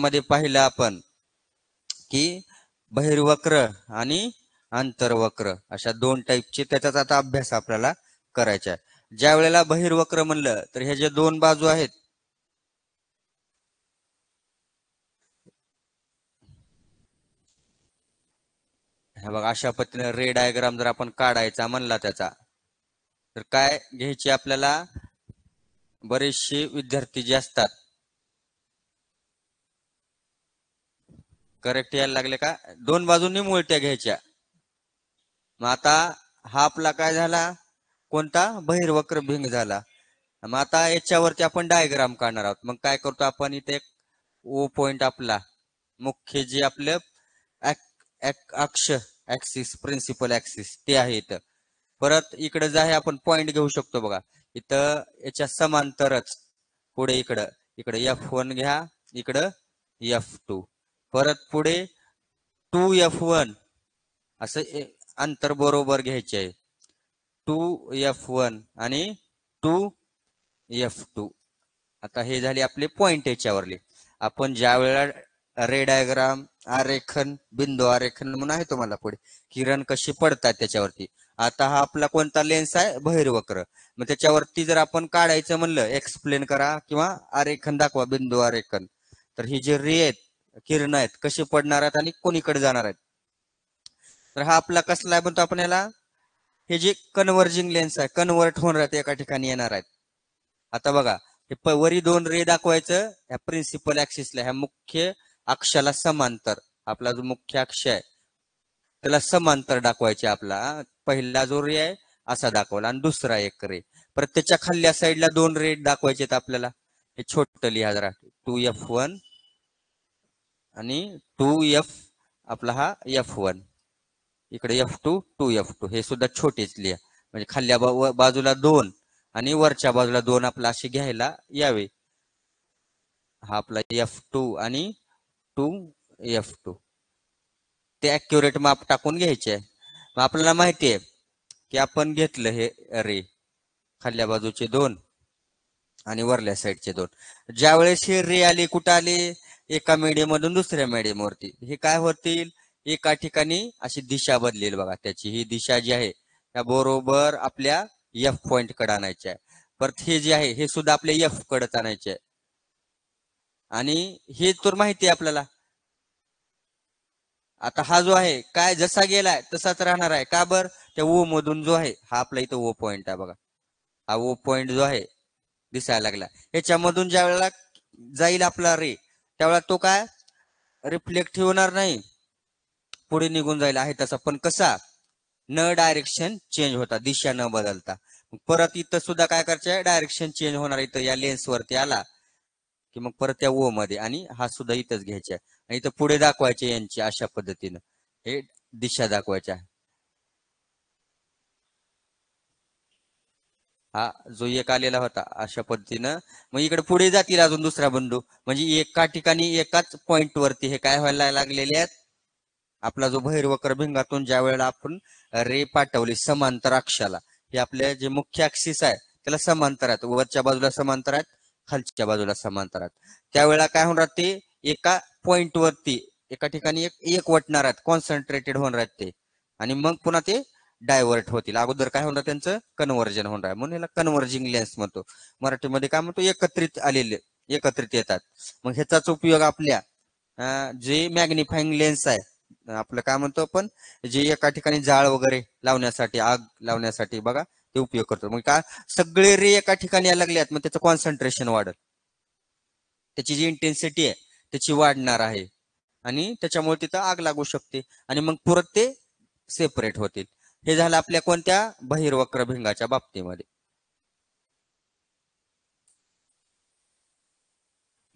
मध्ये पाहिलं आपण की बहिर्वक्र आणि अंतर्वक्र अशा दोन टाईपचे त्याचाच आता अभ्यास आपल्याला करायचा आहे. ज्या वेळेला बहिर्वक्र म्हणलं तर ह्या ज्या दोन बाजू आहेत हे बघा अशा पद्धतीने रे डायग्राम जर आपण काढायचा म्हणला त्याचा तर काय घ्यायचे आपल्याला बरेचसे विद्यार्थी जे असतात करेक्ट यायला लागले का दोन बाजूंनी मुळत्या घ्यायच्या. मग आता हा आपला काय झाला कोणता बहिर्वक्र भिंग झाला. मग आता याच्यावरती आपण डायग्राम काढणार आहोत. मग काय करतो आपण इथे ओ पॉइंट आपला मुख्य जे आपलं अक्ष ऍक्सिस प्रिन्सिपल ऍक्सिस ते आहे इथं. परत इकडे जे आहे आपण पॉइंट घेऊ शकतो बघा इथं याच्या समांतरच पुढे इकडं इकडे F1 घ्या इकडं F2 परत पुढे 2F1 असं अंतर बरोबर घ्यायचे आहे 2F1 आणि 2F2. आता हे झाले आपले पॉइंट याच्यावरले. आपण ज्या वेळेला रे डायग्राम आरेखन बिंदू आरेखन म्हणून आहे तुम्हाला पुढे किरण कशी पडतात त्याच्यावरती. आता हा आपला कोणता लेन्स आहे बहिर्वक्र. मग त्याच्यावरती जर आपण काढायचं म्हणलं एक्सप्लेन करा किंवा आरेखन दाखवा बिंदू आरेखन तर ही जे रे आहेत किरण आहेत कशी पडणार आहेत आणि कोणीकडे जाणार आहेत. तर हा आपला कसला म्हणतो आपण याला हे जे कन्व्हर्जिंग लेन्स आहे कन्व्हर्ट होणार आहेत एका ठिकाणी येणार आहेत. आता बघा हे वरी दोन रे दाखवायचं ह्या प्रिन्सिपल ऍक्सिसला ह्या मुख्य अक्षाला समांतर आपला जो मुख्य अक्ष आहे त्याला समांतर दाखवायचे. आपला पहिला जो रे आहे असा दाखवला आणि दुसरा एक रे परत त्याच्या खाल्ल्या साईडला दोन रे दाखवायचे आपल्याला. हे छोट लिहा जरा 2F1 आणि 2F आपला हा F1 इकडे F2 2F2 हे सुद्धा छोटेच लिहा म्हणजे खाल्ल्या बाजूला दोन आणि वरच्या बाजूला दोन आपला असे घ्यायला यावे. हा आपला F2 आणि 2F2 ते ऍक्युरेट माप टाकून घ्यायचे. मग आपल्याला माहिती आहे की आपण घेतलं हे रे खाल्ल्या बाजूचे दोन आणि वरल्या साईडचे दोन. ज्या वेळेस हे रे आले कुठं आले एका मीडियम मधून दुसऱ्या मीडियम वरती हे काय होतील एका ठिकाणी अशी दिशा बदलेल बघा. त्याची ही दिशा जी आहे त्या बरोबर आपल्या F पॉइंट कडे आणायची आहे. परत हे जे आहे हे सुद्धा आपल्या F कडे आणायचे आहे आणि हे तर माहिती आहे आपल्याला. आता हा जो आहे काय जसा गेलाय तसाच राहणार आहे का बर त्या ओ मधून जो आहे हा आपला इथं ओ पॉइंट आहे बघा. हा ओ पॉइंट जो आहे दिसायला लागला ह्याच्यामधून ज्या वेळेला जाईल आपला रे त्यावेळेला तो काय रिफ्लेक्ट होणार नाही पुढे निघून जाईल आहे तसा पण कसा न डायरेक्शन चेंज होता दिशा न बदलता. परत इथं सुद्धा काय करायचं डायरेक्शन चेंज होणार इथं या लेन्स वरती आला की मग परत त्या ओ मध्ये आणि हा सुद्धा इथंच घ्यायचा आणि इथं पुढे दाखवायचे यांची अशा पद्धतीनं हे दिशा दाखवायच्या. हा जो एक आलेला होता अशा पद्धतीनं मग इकडे पुढे जातील अजून दुसरा बिंदू म्हणजे एका ठिकाणी एकाच पॉइंट वरती हे काय व्हायला लागलेले आहेत. आपला जो बहिर्वक्र भिंगातून ज्या वेळेला आपण रे पाठवली समांतर अक्षाला हे आपले जे मुख्य ऍक्सिस आहे त्याला समांतर आहेत वरच्या बाजूला समांतर आहेत खालच्या बाजूला समांतर आहेत. त्यावेळेला काय होणार ते एका पॉइंट वरती एका ठिकाणी एक वटणार आहेत कॉन्सन्ट्रेटेड होणार आहेत ते आणि मग पुन्हा ते डायव्हर्ट होतील. अगोदर काय होणार त्यांचं कन्व्हर्जन होणार आहे म्हणून याला कन्व्हर्जिंग लेन्स म्हणतो. मराठीमध्ये काय म्हणतो एकत्रित आलेले एकत्रित येतात. मग ह्याचाच उपयोग आपल्या जे मॅग्निफाईंग लेन्स आहे आपलं काय म्हणतो आपण जे एका ठिकाणी जाळ वगैरे लावण्यासाठी आग लावण्यासाठी बघा ते उपयोग करतो. मग काय सगळे रे एका ठिकाणी यायला लागले मग त्याचं कॉन्सन्ट्रेशन वाढत त्याची जी इंटेन्सिटी आहे त्याची वाढणार आहे आणि त्याच्यामुळे तिथं आग लागू शकते आणि मग परत ते सेपरेट होतील. हे झालं आपल्या कोणत्या बहिर्वक्र भिंगाच्या बाबतीमध्ये.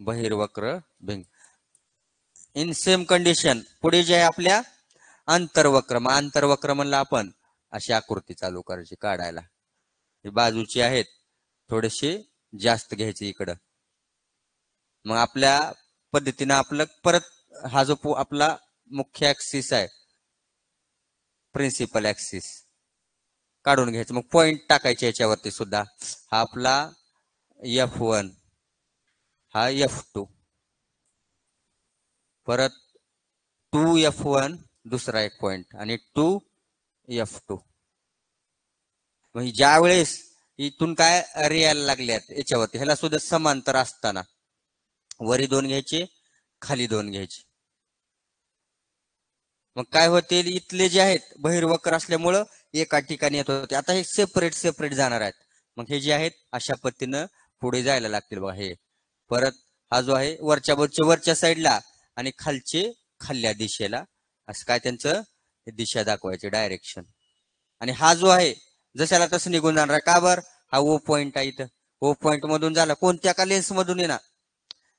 बहिर्वक्र भिंग इन सेम कंडिशन पुढे जे आहे आपल्या अंतर्वक्र. मग अंतर्वक्र म्हणलं आपण अशी आकृती चालू करायची काढायला बाजूची आहेत थोडेसे जास्त घ्यायचे इकडं. मग आपल्या पद्धतीनं आपलं परत हा जो आपला मुख्य ऍक्सिस आहे प्रिन्सिपल ऍक्सिस काढून घ्यायचं. मग पॉइंट टाकायचे याच्यावरती सुद्धा हा आपला F1 हा F2 परत 2F1 दुसरा एक पॉइंट आणि 2F2. म्हणजे ज्या वेळेस इथून काय रे यायला लागल्यात याच्यावरती, ह्याला सुद्धा समांतर असताना वरी 2 घ्यायचे, खाली 2 घ्यायचे. मग काय होते, इथले जे आहेत बहिर्वक्र असल्यामुळं एका ठिकाणी येत होते, आता हे सेपरेट सेपरेट जाणार आहेत. मग हे जे आहेत अशा पद्धतीनं पुढे जायला लागतील बघा. हे परत हा जो आहे वरच्या वरच्या साईडला आणि खालचे खाल्ल्या दिशेला, असं काय त्यांचं दिशा दाखवायचे, डायरेक्शन. आणि हा जो आहे जशाला तसं निघून जाणार आहे. का बर, हा ओ पॉइंट आहे इथं. ओ पॉइंट मधून झाला कोणत्या का लेन्स मधून येणार,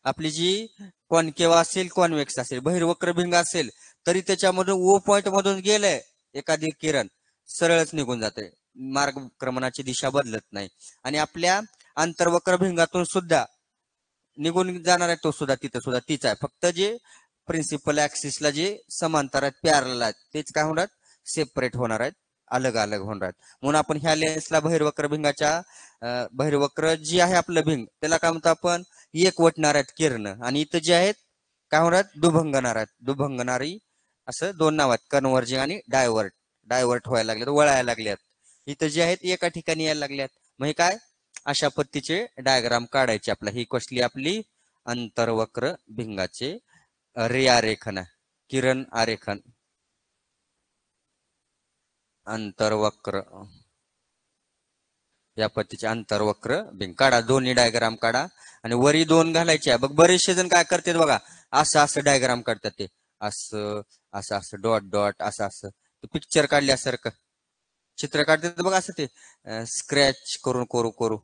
आपली जी कॉन्केव असेल, कॉन्व्हेक्स असेल, बहिर्वक्र भिंग असेल, तरी त्याच्यामधून ओ पॉइंट मधून गेलंय एखादी किरण, सरळच निघून जाते, मार्गक्रमणाची दिशा बदलत नाही. आणि आपल्या आंतरवक्र भिंगातून सुद्धा निघून जाणार आहे तो सुद्धा, तिथं सुद्धा तीच आहे. फक्त जे प्रिन्सिपल ऍक्सिसला जे समांतर आहेत, पॅरलल आहेत, तेच काय होणार, सेपरेट होणार आहेत, अलग अलग होणार आहेत. म्हणून आपण ह्या लेन्सला बहिर्वक्र भिंगाच्या बहिर्वक्र जी आहे आपलं भिंग, त्याला काय म्हणतो आपण, एकवटणार आहेत किरण. आणि इथं जे आहेत काय होणार, दुभंगणार आहेत, दुभंगणारी, असं दोन नाव आहेत, कन्व्हर्जिंग आणि डायव्हर्ट. डायव्हर्ट व्हायला लागल्यात, वळायला लागल्यात. इथं जे आहेत एका ठिकाणी यायला लागल्यात. मग हे काय, अशा पद्धतीचे डायग्राम काढायचे. आपला ही कसली आपली अंतर्वक्र भिंगाचे रे आरेखन आहे, किरण आरेखन, अंतर्वक्र, या पद्धतीचे अंतर्वक्र भिंग काढा. दोन्ही डायग्राम काढा आणि वरी 2 घालायचे. बघ बरेचसे जण काय करतात बघा, असं असं डायग्राम काढतात, ते असं असं असं डॉट डॉट असं असं पिक्चर काढल्यासारखं चित्र काढतात बघा, असं ते स्क्रॅच करून करू करू,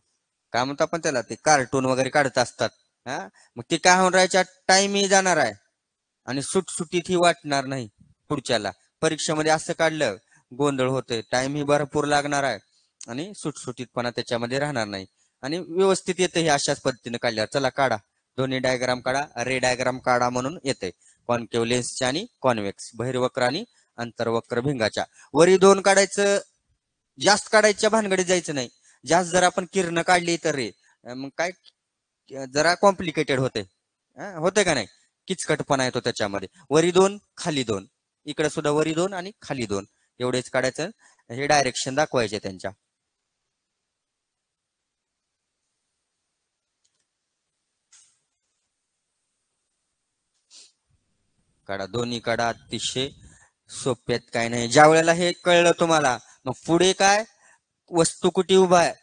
काय म्हणतो आपण त्याला, ते कार्टून वगैरे काढत असतात. हा, मग ते काय होणार, याच्या टाइमही जाणार आहे आणि सुटसुटीतही वाटणार नाही पुढच्याला. परीक्षेमध्ये असं काढलं गोंधळ होतोय, टाइमही भरपूर लागणार आहे आणि सुटसुटीतपणा त्याच्यामध्ये राहणार नाही आणि व्यवस्थित येते हे अशाच पद्धतीने काढल्यावर. चला काढा, दोन्ही डायग्राम काढा. रे डायग्राम काढा म्हणून येते, कॉन्केव्ह लेन्सच्या आणि कॉन्व्हेक्स बहिर्वक्र आणि अंतर्वक्र भिंगाच्या. वरी 2 काढायचं, जास्त काढायच्या भानगडीत जायचं नाही. जास्त जर आपण किरण काढली तर रे मग काय जरा कॉम्प्लिकेटेड होते, होते का नाही, किचकटपणा येतो त्याच्यामध्ये. वरी 2 खाली 2, इकडे सुद्धा वरी 2 आणि खाली 2, एवढेच काढायचं. हे डायरेक्शन दाखवायचे त्यांच्या. काढा, दोन्ही काढा, अतिशय सोप्यात काय नाही. ज्या वेळेला हे कळलं तुम्हाला, मग पुढे काय, वस्तू कुठे उभा आहे,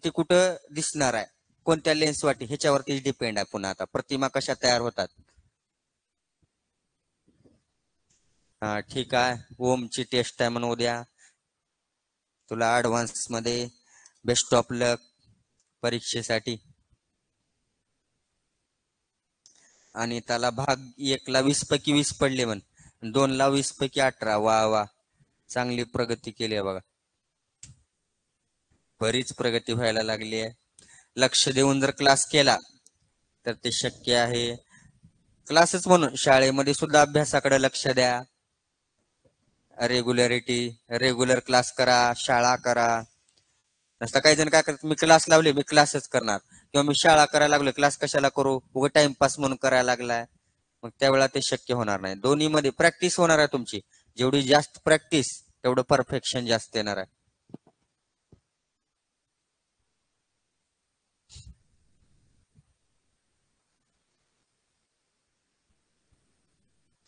ती कुठं दिसणार आहे, कोणत्या लेन्स वाटी, ह्याच्यावरती डिपेंड आहे. पुन्हा आता प्रतिमा कशा तयार होतात. हा ठीक आहे, ओमची टेस्ट आहे म्हणून उद्या तुला ऍडव्हान्स मध्ये बेस्ट ऑफ लक परीक्षेसाठी. आणि त्याला भाग 1ला 20 पैकी 20 पडले म्हण, 2ला 20 पैकी 18. वा वा, चांगली प्रगती केली आहे बघा, बरीच प्रगती व्हायला लागली आहे. लक्ष देऊन जर क्लास केला तर ते शक्य आहे. क्लासेस म्हणून शाळेमध्ये सुद्धा अभ्यासाकडे लक्ष द्या. रेग्युलरिटी, रेग्युलर क्लास करा, शाळा करा. नसता काही जण काय करतात, मी क्लास लावले मी क्लासच करणार, किंवा मी शाळा करायला लागलो, क्लास कशाला करू, उगा टाइमपास म्हणून करायला लागलाय. मग त्यावेळेला ते शक्य होणार नाही. दोन्ही मध्ये प्रॅक्टिस होणार आहे तुमची, जेवढी जास्त प्रॅक्टिस तेवढं परफेक्शन जास्त येणार आहे.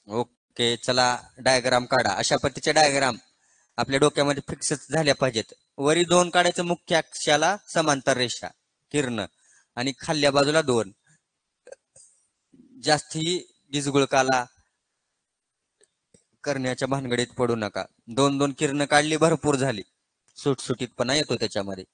ओके, चला डायग्राम काढा. अशा पद्धतीचे डायग्राम आपल्या डोक्यामध्ये फिक्स झाल्या पाहिजेत. वरी 2 काढायचं, मुख्य अक्षाला समांतर रेषा किरण, आणि खाल्ल्या बाजूला 2. जास्ती गिजगुळकाला करण्याच्या भानगडीत पडू नका. 2-2 किरण काढली, भरपूर झाली, सुटसुटीतपणा येतो त्याच्यामध्ये.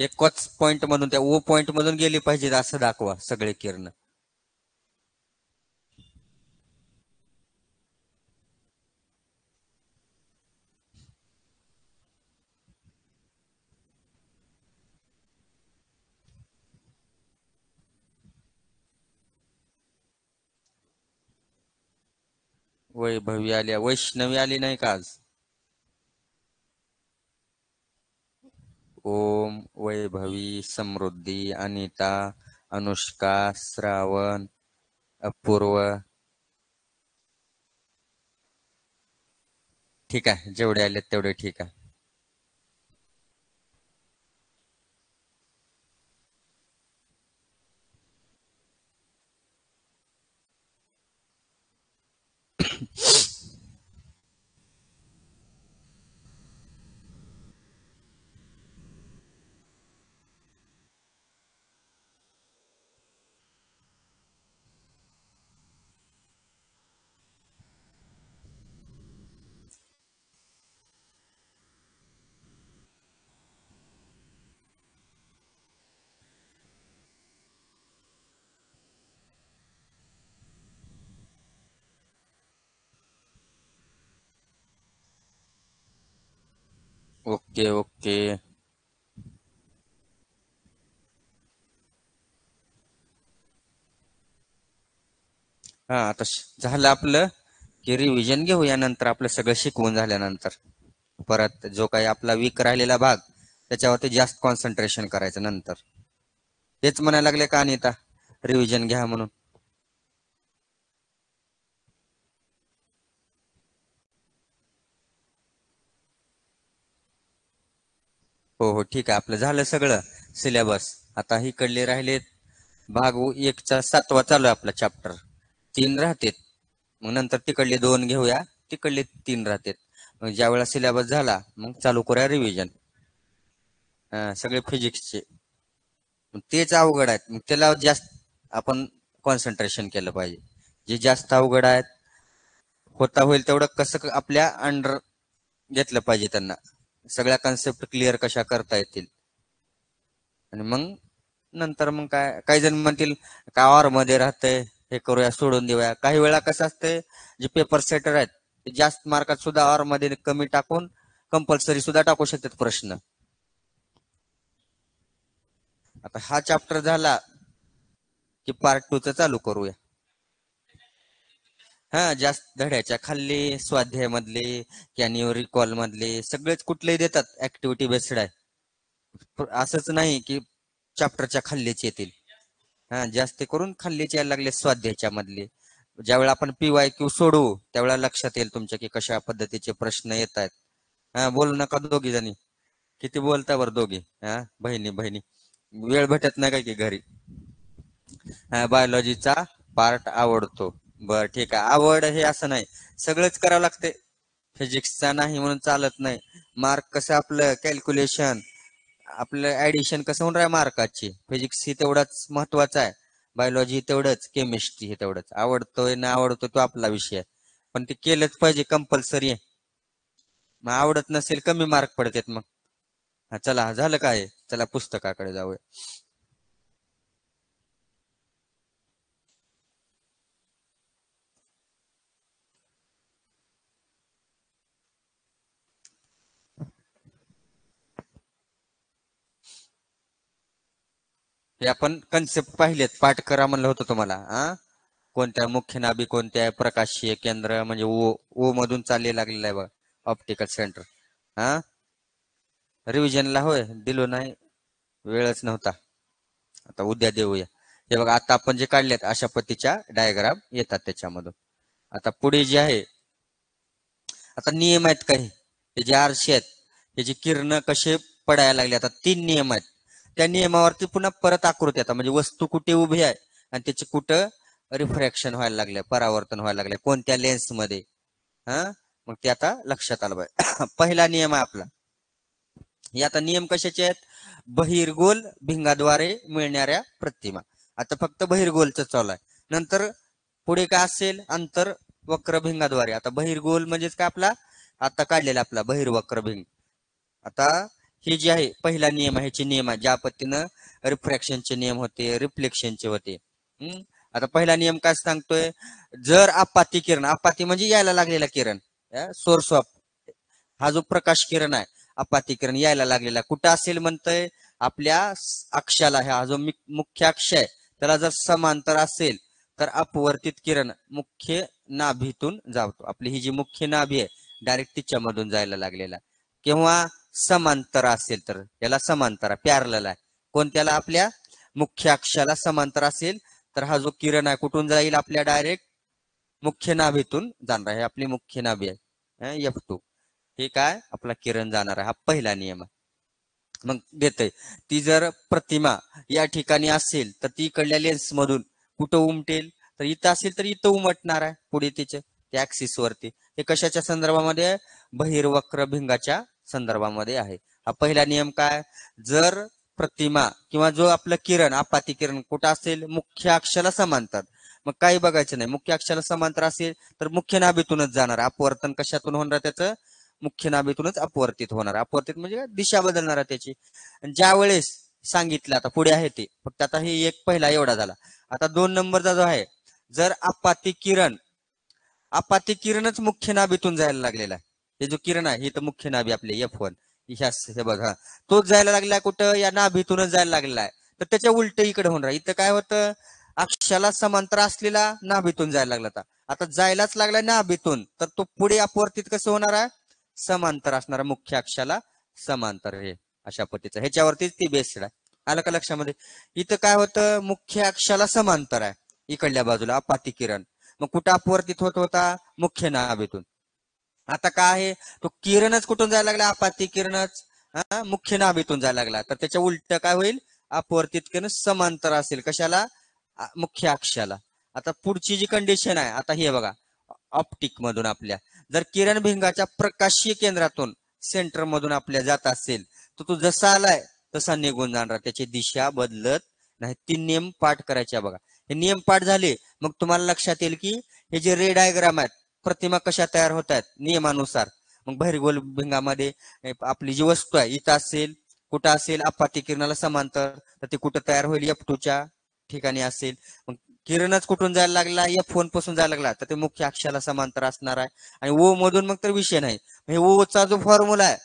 एकच पॉइंट मधून, त्या ओ पॉइंट मधून गेली पाहिजे असं दाखवा सगळे किरण. वैभवी आल्या, वैष्णवी आली नाही का आज? ओम, वैभवी, समृद्धी, अनिता, अनुष्का, श्रावण, अपूर्व. ठीक आहे, जेवढे आले तेवढे ठीक आहे. Okay okay. हा, आता झालं आपलं की रिव्हिजन घेऊया नंतर, आपलं सगळं शिकवून झाल्यानंतर. परत जो काही आपला वीक राहिलेला भाग त्याच्यावरती जास्त कॉन्सन्ट्रेशन करायचं नंतर. तेच म्हणायला लागले का अनिता, रिव्हिजन घ्या म्हणून? हो हो, ठीक आहे, आपलं झालं सगळं सिलेबस. आता इकडले राहिलेत भाग एकचा 7वा चालू आहे आपला चॅप्टर. 3 राहतेत. मग नंतर तिकडले 2 घेऊया, तिकडले 3 राहतेत. मग ज्या वेळेला सिलेबस झाला मग चालू करूया रिव्हिजन. सगळे फिजिक्सचे. मग तेच अवघड आहेत, मग त्याला जास्त आपण कॉन्सन्ट्रेशन केलं पाहिजे. जे जास्त अवघड आहेत, होता होईल तेवढं कसं आपल्या अंडर घेतलं पाहिजे त्यांना. सगळ्या कन्सेप्ट क्लिअर कशा करता येतील. आणि मग नंतर मग काय, काही जण म्हणतील का ऑर मध्ये राहतंय, हे करूया सोडून देऊया. काही वेळा कसं असतंय, जे पेपर सेटर आहेत ते जास्त मार्कात सुद्धा ऑर मध्ये कमी टाकून कंपल्सरी सुद्धा टाकू शकतात प्रश्न. आता हा चॅप्टर झाला की पार्ट 2 च चालू करूया. हा, जास्त धड्याच्या खाली स्वाध्याय मधले, कॅन्यू रिकॉल मधले सगळेच कुठलेही देतात, ऍक्टिव्हिटी बेस्ड आहे. असंच नाही की चॅप्टरच्या खाल्लीच येतील. हा, जास्त करून खाल्लीच यायला लागले स्वाध्यायाच्या मधले. ज्यावेळेला आपण PYQ सोडवू त्यावेळेला लक्षात येईल तुमच्या की कशा पद्धतीचे प्रश्न येत आहेत. हा, बोलू नका दोघी जणी. किती बोलता बरं दोघी, हा बहिणी बहिणी. वेळ भेटत नाही काय की घरी? हा, बायोलॉजीचा पार्ट आवडतो. बर ठीक आहे, आवड हे असं नाही, सगळंच करावं लागते. फिजिक्सचा नाही म्हणून चालत नाही. मार्क कसं आपलं कॅल्क्युलेशन, आपलं ऍडिशन कसं होणार आहे मार्काची, फिजिक्स ही तेवढाच महत्वाचा आहे. बायोलॉजी तेवढंच, केमिस्ट्री हे तेवढंच. आवडतोय ना आवडतो तो आपला विषय आहे, पण ते केलंच पाहिजे, कंपल्सरी आहे. मग आवडत नसेल कमी मार्क पडतात मग. हा, चला झालं काय, चला पुस्तकाकडे जाऊया. हे आपण कन्सेप्ट पाहिलेत, पाठ करा म्हणलं होतं तुम्हाला. कोणत्या मुख्य नाभी, कोणत्या प्रकाशीय केंद्र, म्हणजे ओ ओ मधून चालले लागलेलं आहे बघ, ऑप्टिकल सेंटर. हा, रिव्हिजनला होय दिलो नाही, वेळच नव्हता. आता उद्या देऊया. हे बघा, आता आपण जे काढलेत अशा पद्धतीच्या डायग्राम येतात त्याच्यामधून. आता पुढे जे आहे, आता नियम आहेत काही, हे जे आरशे आहेत, हे जे किरण कसे पडायला लागले, आता 3 नियम आहेत. त्या नियमावरती पुन्हा परत आकृती आता, म्हणजे वस्तू कुठे उभी आहे आणि त्याचे कुठं रिफ्रॅक्शन व्हायला लागले, परावर्तन व्हायला लागले, कोणत्या लेन्स मध्ये. हा, मग ते आता लक्षात आलं पाहिजे. पहिला नियम आहे आपला. हे आता नियम कशाचे आहेत? बहिर्गोल भिंगाद्वारे मिळणाऱ्या प्रतिमा. आता फक्त बहिर्गोलच चालू आहे. नंतर पुढे काय असेल, अंतर वक्र भिंगाद्वारे. आता बहिर्गोल म्हणजेच काय आपला आता काढलेला आपला बहिर्वक्र भिंग. आता हे जे आहे पहिला नियम आहे, ह्याचे नियम आहे, ज्या पद्धतीनं रिफ्रॅक्शनचे नियम होते, रिफ्लेक्शनचे होते. आता पहिला नियम काय सांगतोय, जर आपाती किरण, आपाती म्हणजे यायला लागलेला किरण, सोर्स ऑफ, हा जो प्रकाश किरण आहे अपाती किरण यायला लागलेला कुठं असेल म्हणतंय, आपल्या अक्षाला, हा जो मुख्य अक्ष आहे त्याला जर समांतर असेल तर अपवर्तित किरण मुख्य नाभीतून जातो. आपली ही जी मुख्य नाभी आहे डायरेक्ट तिच्यामधून जायला लागलेला. केव्हा? समांतर असेल तर याला समांतर पॅरलल आहे. कोणत्याला? आपल्या मुख्य अक्षाला समांतर असेल तर हा जो किरण आहे कुठून जाईल? आपल्या डायरेक्ट मुख्य नाभीतून जाणार आहे. आपली मुख्य नाभी आहे F2. हे काय? आपला किरण जाणार आहे. हा पहिला नियम आहे. मग देतय ती जर प्रतिमा या ठिकाणी असेल तर ती इकडल्या लेन्स मधून कुठं उमटेल? तर इथं असेल तर इथं उमटणार आहे पुढे त्या ऍक्सिस वरती. हे कशाच्या संदर्भामध्ये आहे? बहिर्वक्र भिंगाच्या संदर्भामध्ये आहे. हा पहिला नियम काय? जर प्रतिमा किंवा जो आपलं किरण आपाती किरण कुठं असेल? मुख्य अक्षाला समांतर. मग काही बघायचं नाही. मुख्य अक्षाला समांतर असेल तर मुख्य नाभीतूनच जाणार. अपवर्तन कशातून होणार? त्याचं मुख्य नाभीतूनच अपवर्तित होणार. अपवर्तित म्हणजे दिशा बदलणार आहे त्याची. ज्या वेळेस सांगितलं आता पुढे आहे ते फक्त आता हे एक पहिला एवढा झाला. आता 2 नंबरचा जो आहे, जर आपाती किरणच मुख्य नाभीतून जायला लागलेला आहे. हे जो किरण आहे हे तर मुख्य नाभी आपले F1 हे बघा तोच जायला लागला कुठं? या नाभीतूनच जायला लागलेला आहे. तर त्याच्या उलट इकडे होणार. इथं काय होतं? अक्षाला समांतर असलेला नाभीतून जायला लागला. आता जायलाच लागला नाभीतून तर तो पुढे अपवर्तित कसं होणार आहे? समांतर असणार. मुख्य अक्षाला समांतर. हे अशा पद्धतीचं ह्याच्यावरतीच ती बेस्ड आहे. आलं का लक्षामध्ये? इथं काय होतं? मुख्य अक्षाला समांतर आहे इकडल्या बाजूला अपाती किरण. मग कुठं अपवर्तित होत होता? मुख्य नाभीतून. आता काय आहे? तो किरणच कुठून जायला लागला? अपाती किरणच मुख्य नाभीतून जायला लागला. तर त्याच्या उलट काय होईल? अपवर्तित किरण समांतर असेल कशाला? मुख्य अक्षाला. आता पुढची जी कंडिशन आहे आता हे बघा ऑप्टिक मधून आपल्या जर किरण भिंगाच्या प्रकाशीय केंद्रातून सेंटर मधून आपल्या जात असेल तर तो जसा आलाय तसा निघून जाणार. त्याची दिशा बदलत नाही. 3 नियम पाठ करायचे बघा. हे नियम पाठ झाले मग तुम्हाला लक्षात येईल की हे जे रे डायग्राम आहेत प्रतिमा कशा तयार होत आहेत नियमानुसार. मग बहिर्गोल भिंगामध्ये आपली जी वस्तू आहे इथं असेल कुठं असेल अपाती किरणाला समांतर तर ते कुठं तयार होईल? F2च्या ठिकाणी असेल. मग किरणच कुठून जायला लागला? F1 पासून जायला लागला तर ते मुख्य अक्षाला समांतर असणार आहे. आणि ओ मधून मग तर विषय नाही. हे ओचा जो फॉर्म्युला आहे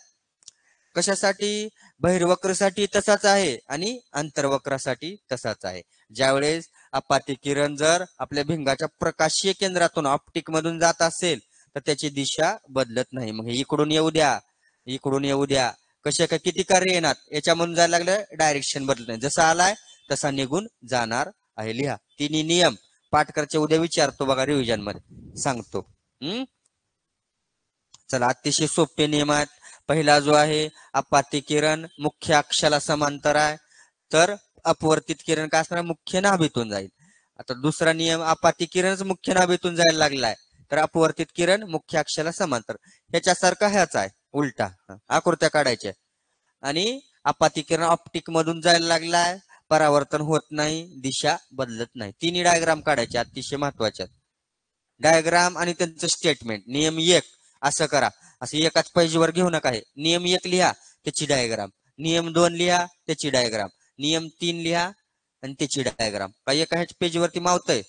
कशासाठी? बहिर्वक्रसाठी तसाच आहे आणि अंतर्वक्रासाठी तसाच आहे. ज्यावेळेस अपाती किरण जर आपल्या भिंगाच्या प्रकाशीय केंद्रातून ऑप्टिक मधून जात असेल तर त्याची दिशा बदलत नाही. मग हे इकडून येऊ द्या इकडून येऊ द्या कशा काय किती कार्य येणार याच्यामधून जायला लागलं डायरेक्शन बदलत नाही. जसा आलाय तसा निघून जाणार आहे. लिहा 3 नियम पाठ करायचे. उद्या विचारतो बघा रिव्हिजन मध्ये सांगतो. चला अतिशय सोपे नियम आहेत. पहिला जो आहे अपाती किरण मुख्य अक्षाला समांतर आहे तर अपवर्तित किरण काय असणार? मुख्य नाभीतून जाईल. आता दुसरा नियम अपाती किरणच मुख्य नाभीतून जायला लागलाय तर अपवर्तित किरण मुख्य अक्षाला समांतर. ह्याच्यासारखा ह्याच आहे उलटा. आकृत्या काढायच्या. आणि अपाती किरण ऑप्टिक मधून जायला लागलाय परावर्तन होत नाही दिशा बदलत नाही. 3 डायग्राम काढायचे अतिशय महत्वाचे. डायग्राम आणि त्यांचं स्टेटमेंट. नियम 1 असं करा असं एकाच पेजवर घेऊ नका. आहे नियम 1 लिहा त्याची डायग्राम. नियम 2 लिहा त्याची डायग्राम. नियम 3 लिहा आणि त्याची डायग्राम. काही एका पेजवरती मावतंय